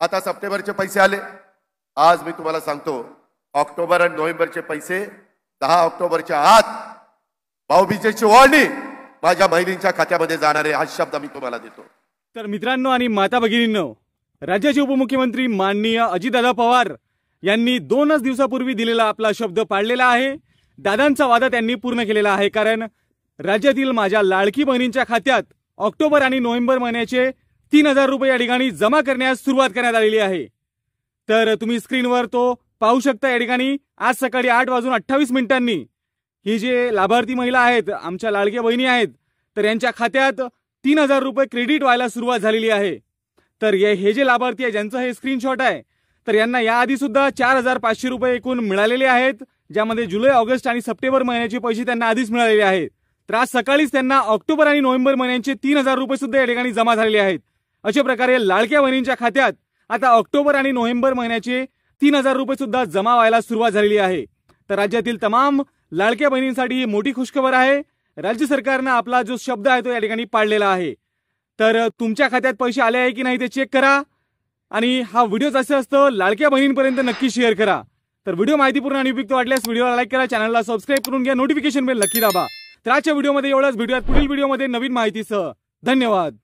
आता सप्टेंबरचे पैसे आले। आज मी तुम्हाला सांगतो ऑक्टोबर आणि नोव्हेंबरचे पैसे 10 ऑक्टोबरच्या आत भाऊबीजेची ओवाळणी माझ्या बहिणींच्या खात्यामध्ये जाणार आहे, हा शब्द मी तुम्हाला देतो। तर मित्रांनो आणि माता भगिनींनो, राज्याचे उपमुख्यमंत्री माननीय अजितदादा पवार यांनी 2च दिवसापूर्वी दिलेला आपला शब्द पाळलेला आहे। दादांचा वादा त्यांनी पूर्ण केलेला आहे, कारण राज्यातील माझ्या लाडकी बहिणींच्या खात्यात ऑक्टोबर आणि नोव्हेंबर महिन्याचे 3000 रुपये या ठिकाणी जमा करण्यास सुरुवात करण्यात आलेली आहे। तर तुम्ही स्क्रीनवर तो पाहू शकता। या ठिकाणी आज सकाळी 8:28 ही जे लाभार्थी महिला आहेत, आमच्या लाडक्या बहिणी आहेत, तर यांच्या खात्यात 3000 रुपये क्रेडिट व्हायला सुरुवात झालेली आहे। तर हे जे लाभार्थी आहे ज्यांचं हे स्क्रीनशॉट आहे, तर यांना याआधी सुद्धा 4500 रुपये एकूण मिळालेले आहेत, ज्यामध्ये जुलै, ऑगस्ट आणि सप्टेंबर महिन्याचे पैसे त्यांना आधीच मिळालेले आहेत। तर आज सकाळीच त्यांना ऑक्टोबर आणि नोव्हेंबर महिन्यांचे 3000 रुपये सुद्धा या ठिकाणी जमा झालेले आहेत। अशा प्रकारे लाडक्या बहिणींच्या खात्यात आता ऑक्टोबर आणि नोव्हेंबर महिन्याचे 3000 रुपये सुद्धा जमा व्हायला सुरुवात झालेली आहे। तर राज्यातील तमाम लाडक्या बहिणींसाठी ही मोठी खुशखबर आहे। राज्य सरकारने आपला जो शब्द आहे तो या ठिकाणी पाळलेला आहे। तर तुमच्या खात्यात पैसे आले आहे की नाही ते चेक करा आणि हा व्हिडिओ जसं असतं लाडक्या बहिणींपर्यंत नक्की शेअर करा। तर व्हिडिओ माहितीपूर्ण आणि उपयुक्त वाटल्यास व्हिडिओला लाईक करा, चॅनलला सबस्क्राईब करून घ्या, नोटिफिकेशन बेल नक्की दाबा। तर आजच्या व्हिडिओमध्ये एवढंच, भेटूयात पुढील व्हिडिओमध्ये नवीन माहितीसह। धन्यवाद।